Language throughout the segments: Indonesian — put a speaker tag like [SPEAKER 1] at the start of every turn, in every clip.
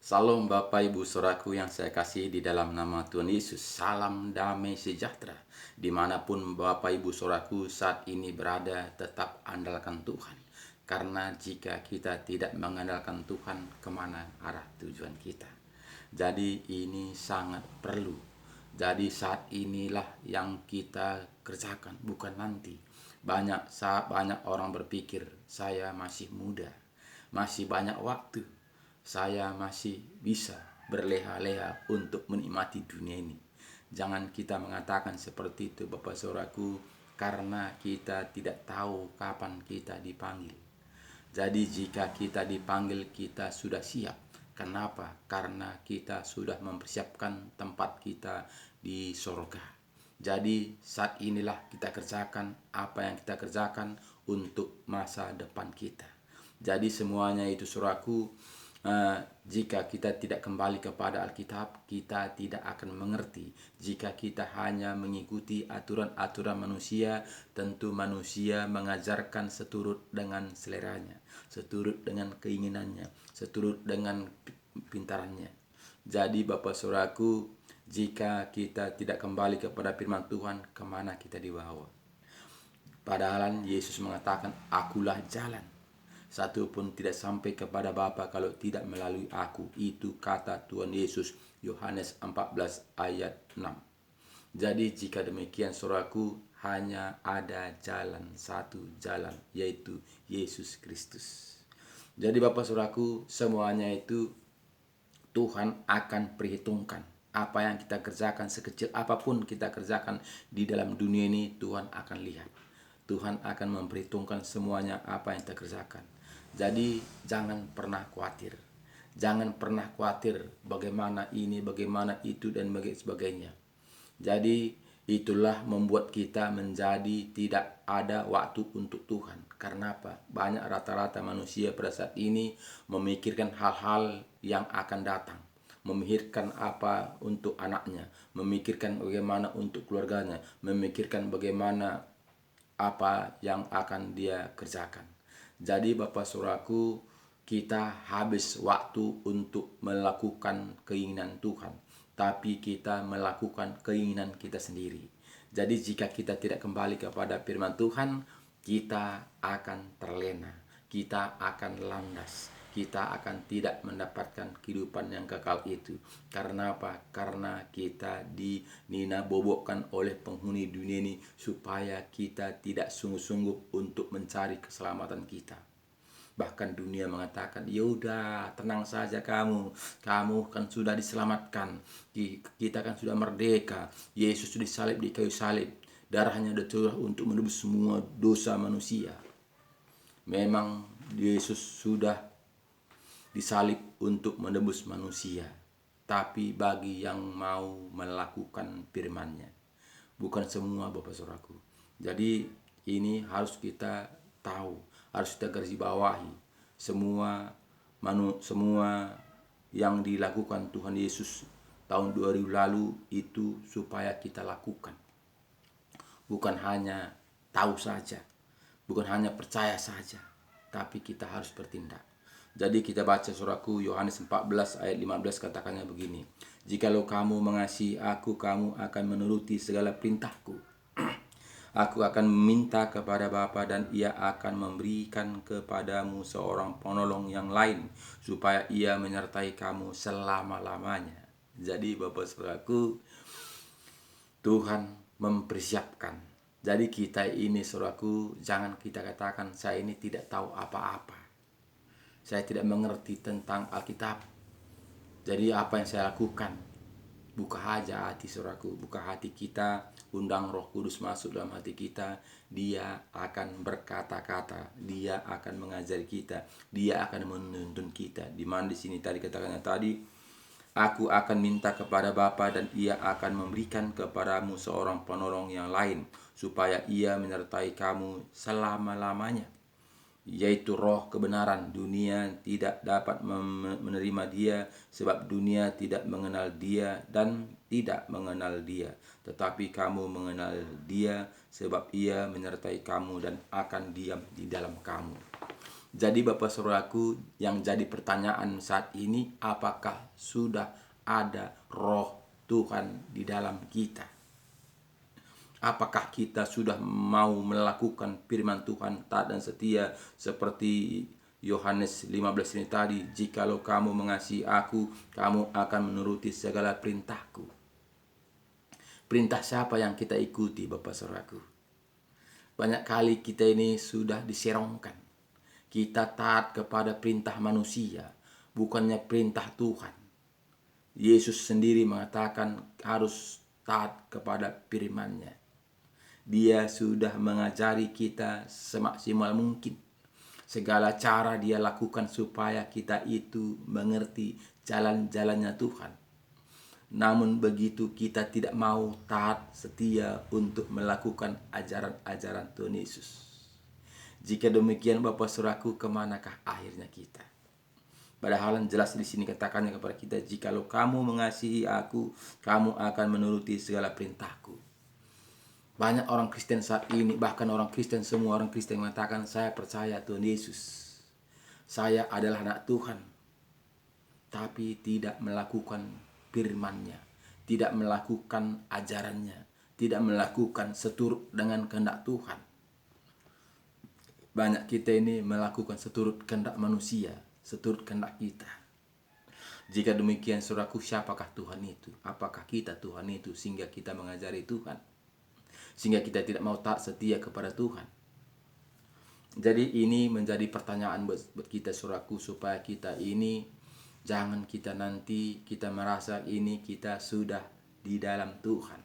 [SPEAKER 1] Salam Bapak Ibu Saudaraku yang saya kasih di dalam nama Tuhan Yesus. Salam damai sejahtera. Dimanapun Bapak Ibu Saudaraku saat ini berada, tetap andalkan Tuhan. Karena jika kita tidak mengandalkan Tuhan, kemana arah tujuan kita? Jadi ini sangat perlu. Jadi saat inilah yang kita kerjakan, bukan nanti. Banyak orang berpikir, saya masih muda, masih banyak waktu, saya masih bisa berleha-leha untuk menikmati dunia ini. Jangan kita mengatakan seperti itu Bapak Saudaraku, karena kita tidak tahu kapan kita dipanggil. Jadi jika kita dipanggil, kita sudah siap. Kenapa? Karena kita sudah mempersiapkan tempat kita di sorga. Jadi saat inilah kita kerjakan apa yang kita kerjakan untuk masa depan kita. Jadi semuanya itu saudaraku, jika kita tidak kembali kepada Alkitab, kita tidak akan mengerti. Jika kita hanya mengikuti aturan-aturan manusia, tentu manusia mengajarkan seturut dengan seleranya, seturut dengan keinginannya, seturut dengan pintarannya. Jadi Bapak Saudaraku, jika kita tidak kembali kepada firman Tuhan, kemana kita dibawa? Padahal Yesus mengatakan, akulah jalan. Satu pun tidak sampai kepada Bapa kalau tidak melalui aku. Itu kata Tuhan Yesus, Yohanes 14 ayat 6. Jadi jika demikian saudaraku, hanya ada satu jalan, yaitu Yesus Kristus. Jadi Bapak saudaraku, semuanya itu Tuhan akan perhitungkan. Apa yang kita kerjakan, sekecil apapun kita kerjakan di dalam dunia ini, Tuhan akan lihat. Tuhan akan memperhitungkan semuanya apa yang kita kerjakan. Jadi jangan pernah khawatir. Jangan pernah khawatir bagaimana ini, bagaimana itu, dan sebagainya. Jadi itulah membuat kita menjadi tidak ada waktu untuk Tuhan. Karena apa? Banyak rata-rata manusia pada saat ini memikirkan hal-hal yang akan datang, memikirkan apa untuk anaknya, memikirkan bagaimana untuk keluarganya, memikirkan bagaimana apa yang akan dia kerjakan. Jadi Bapak Saudaraku, kita habis waktu untuk melakukan keinginan Tuhan, tapi kita melakukan keinginan kita sendiri. Jadi jika kita tidak kembali kepada firman Tuhan, kita akan terlena, kita akan landas, kita akan tidak mendapatkan kehidupan yang kekal itu. Karena apa? Karena kita dinina bobokkan oleh penghuni dunia ini supaya kita tidak sungguh-sungguh untuk mencari keselamatan kita. Bahkan dunia mengatakan, yaudah tenang saja kamu kan sudah diselamatkan, kita kan sudah merdeka, Yesus sudah disalib di kayu salib, darahnya sudah curah untuk menebus semua dosa manusia. Memang Yesus sudah disalib untuk menebus manusia, tapi bagi yang mau melakukan firman-Nya, bukan semua Bapak Saudaraku. Jadi ini harus kita tahu, harus kita garis bawahi. Semua yang dilakukan Tuhan Yesus tahun 2000 lalu itu supaya kita lakukan. Bukan hanya tahu saja, bukan hanya percaya saja, tapi kita harus bertindak. Jadi kita baca suraku Yohanes 14 ayat 15, katakannya begini, jikalau kamu mengasihi aku, kamu akan menuruti segala perintahku. Aku akan meminta kepada Bapa dan ia akan memberikan kepadamu seorang penolong yang lain, supaya ia menyertai kamu selama-lamanya. Jadi Bapak Saudaraku, Tuhan mempersiapkan. Jadi kita ini saudaraku, jangan kita katakan saya ini tidak tahu apa-apa, saya tidak mengerti tentang Alkitab, jadi apa yang saya lakukan? Buka aja hati saudaraku, buka hati kita, undang Roh Kudus masuk dalam hati kita. Dia akan berkata-kata, dia akan mengajari kita, dia akan menuntun kita. Di mana di sini tadi katakannya tadi, aku akan minta kepada Bapa dan ia akan memberikan kepadamu seorang penolong yang lain, supaya ia menyertai kamu selama-lamanya, yaitu Roh kebenaran. Dunia tidak dapat menerima dia, sebab dunia tidak mengenal dia dan tidak mengenal dia. Tetapi kamu mengenal dia, sebab ia menyertai kamu dan akan diam di dalam kamu. Jadi Bapak Saudaraku, yang jadi pertanyaan saat ini, apakah sudah ada roh Tuhan di dalam kita? Apakah kita sudah mau melakukan firman Tuhan taat dan setia seperti Yohanes 15 ini tadi, jikalau kamu mengasihi aku, kamu akan menuruti segala perintahku. Perintah siapa yang kita ikuti, Bapak Saudaraku? Banyak kali kita ini sudah diserongkan. Kita taat kepada perintah manusia, bukannya perintah Tuhan. Yesus sendiri mengatakan harus taat kepada firman-Nya. Dia sudah mengajari kita semaksimal mungkin. Segala cara Dia lakukan supaya kita itu mengerti jalan-jalannya Tuhan. Namun begitu kita tidak mau taat setia untuk melakukan ajaran-ajaran Tuhan Yesus. Jika demikian Bapak Saudaraku, kemanakah akhirnya kita? Padahal jelas di sini katakannya kepada kita, jikalau kamu mengasihi aku, kamu akan menuruti segala perintahku. Banyak orang Kristen saat ini, bahkan orang Kristen, semua orang Kristen mengatakan, saya percaya Tuhan Yesus, saya adalah anak Tuhan, tapi tidak melakukan firman-Nya, tidak melakukan ajarannya, tidak melakukan seturut dengan kehendak Tuhan. Banyak kita ini melakukan seturut kehendak manusia, seturut kehendak kita. Jika demikian, saudaraku, siapakah Tuhan itu? Apakah kita Tuhan itu sehingga kita mengajari Tuhan? Sehingga kita tidak mau taat setia kepada Tuhan. Jadi ini menjadi pertanyaan buat kita, saudaraku, supaya kita ini jangan kita nanti kita merasa ini kita sudah di dalam Tuhan.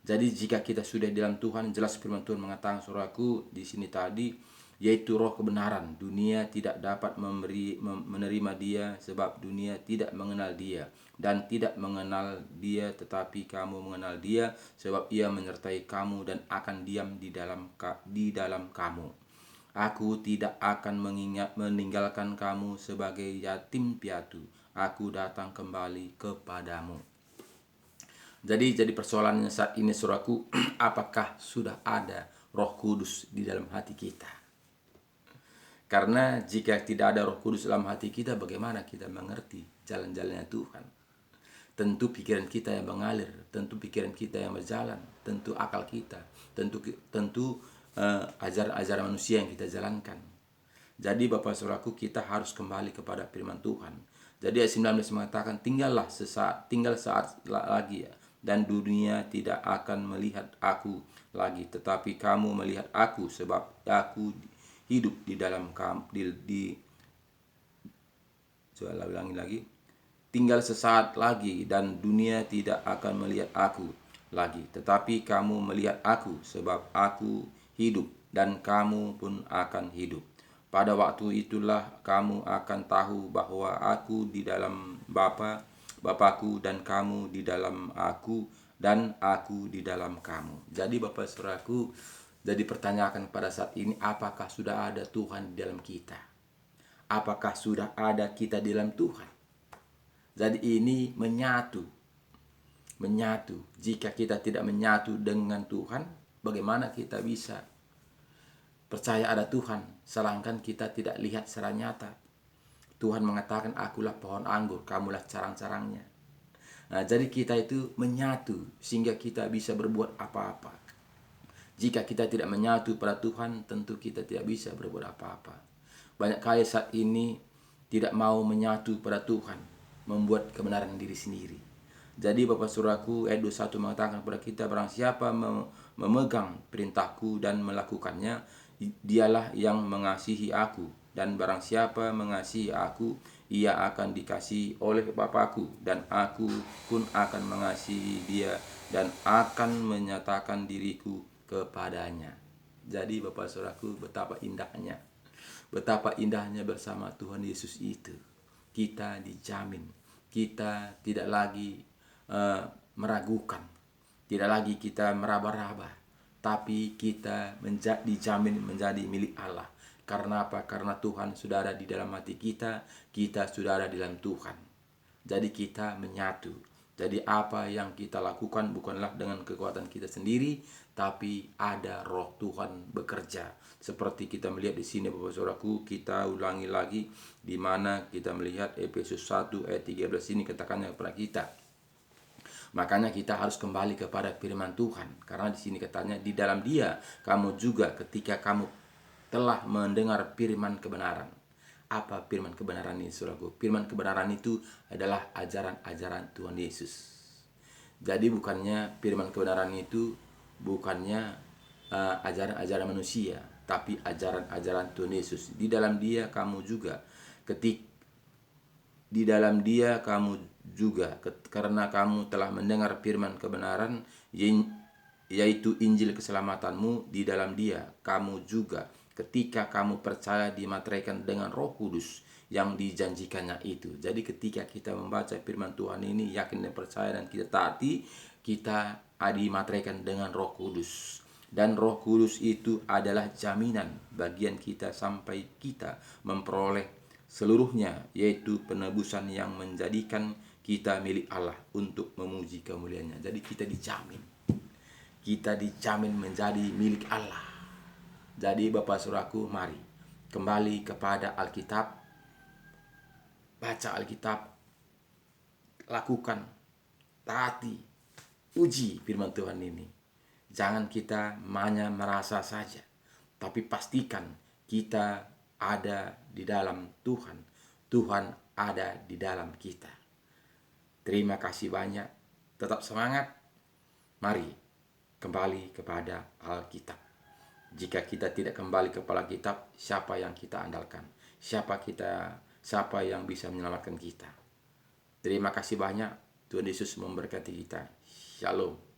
[SPEAKER 1] Jadi jika kita sudah di dalam Tuhan, jelas firman Tuhan mengatakan, saudaraku, di sini tadi, yaitu roh kebenaran. Dunia tidak dapat menerima Dia sebab dunia tidak mengenal Dia dan tidak mengenal Dia, tetapi kamu mengenal Dia sebab Ia menyertai kamu dan akan diam di dalam kamu. Aku tidak akan meninggalkan kamu sebagai yatim piatu. Aku datang kembali kepadamu. Jadi persoalannya saat ini, saudaraku, apakah sudah ada Roh Kudus di dalam hati kita? Karena jika tidak ada Roh Kudus dalam hati kita, bagaimana kita mengerti jalan-jalannya Tuhan? Tentu pikiran kita yang mengalir, tentu pikiran kita yang berjalan, tentu akal kita, tentu ajaran-ajaran manusia yang kita jalankan. Jadi Bapak Saudaraku, kita harus kembali kepada firman Tuhan. Jadi ayat 19 mengatakan, tinggal saat lagi ya, dan dunia tidak akan melihat aku lagi, tetapi kamu melihat aku sebab aku hidup di dalam kamu. Coba ulangi lagi. Tinggal sesaat lagi dan dunia tidak akan melihat aku lagi, tetapi kamu melihat aku sebab aku hidup dan kamu pun akan hidup. Pada waktu itulah kamu akan tahu bahwa aku di dalam Bapakku dan kamu di dalam aku dan aku di dalam kamu. Jadi Bapak Saudaraku, jadi pertanyakan pada saat ini, apakah sudah ada Tuhan di dalam kita? Apakah sudah ada kita di dalam Tuhan? Jadi ini menyatu. Jika kita tidak menyatu dengan Tuhan, bagaimana kita bisa percaya ada Tuhan, sedangkan kita tidak lihat secara nyata? Tuhan mengatakan, akulah pohon anggur, kamulah carang-carangnya. Nah, jadi kita itu menyatu sehingga kita bisa berbuat apa-apa. Jika kita tidak menyatu pada Tuhan, tentu kita tidak bisa berbuat apa-apa. Banyak kali saat ini tidak mau menyatu pada Tuhan, membuat kebenaran diri sendiri. Jadi Bapak Saudaraku, ayat 21 mengatakan kepada kita, barang siapa memegang perintahku dan melakukannya, dialah yang mengasihi aku. Dan barang siapa mengasihi aku, ia akan dikasihi oleh Bapakku, dan aku pun akan mengasihi dia dan akan menyatakan diriku kepadanya. Jadi Bapak Saudaraku, betapa indahnya bersama Tuhan Yesus itu. Kita dijamin, kita tidak lagi meragukan, tidak lagi kita meraba-raba, tapi kita dijamin menjadi milik Allah. Karena apa? Karena Tuhan sudah ada di dalam hati kita, kita sudah ada di dalam Tuhan. Jadi kita menyatu, Jadi apa yang kita lakukan bukanlah dengan kekuatan kita sendiri, tapi ada Roh Tuhan bekerja. Seperti kita melihat di sini Bapak Saudaraku, kita ulangi lagi di mana kita melihat Efesus 1 ayat 13 ini katakannya kepada kita. Makanya kita harus kembali kepada firman Tuhan, karena di sini katanya di dalam Dia kamu juga ketika kamu telah mendengar firman kebenaran. Apa firman kebenaran ini, saudaraku? Firman kebenaran itu adalah ajaran-ajaran Tuhan Yesus. Jadi bukannya firman kebenaran itu bukannya ajaran-ajaran manusia, tapi ajaran-ajaran Tuhan Yesus. Di dalam Dia kamu juga di dalam Dia kamu juga karena kamu telah mendengar firman kebenaran, yaitu Injil keselamatanmu. Di dalam Dia kamu juga ketika kamu percaya dimateraikan dengan Roh Kudus yang dijanjikannya itu. Jadi ketika kita membaca firman Tuhan ini, yakin dan percaya dan kita taati, kita dimateraikan dengan Roh Kudus. Dan Roh Kudus itu adalah jaminan bagian kita sampai kita memperoleh seluruhnya, yaitu penebusan yang menjadikan kita milik Allah untuk memuji kemuliaannya. Jadi kita dijamin menjadi milik Allah. Jadi Bapak Saudaraku, mari kembali kepada Alkitab, baca Alkitab, lakukan, taati, uji firman Tuhan ini. Jangan kita hanya merasa saja, tapi pastikan kita ada di dalam Tuhan. Tuhan ada di dalam kita. Terima kasih banyak. Tetap semangat. Mari kembali kepada Alkitab. Jika kita tidak kembali kepada Alkitab, siapa yang kita andalkan? Siapa yang bisa menyelamatkan kita? Terima kasih banyak. Tuhan Yesus memberkati kita. Shalom.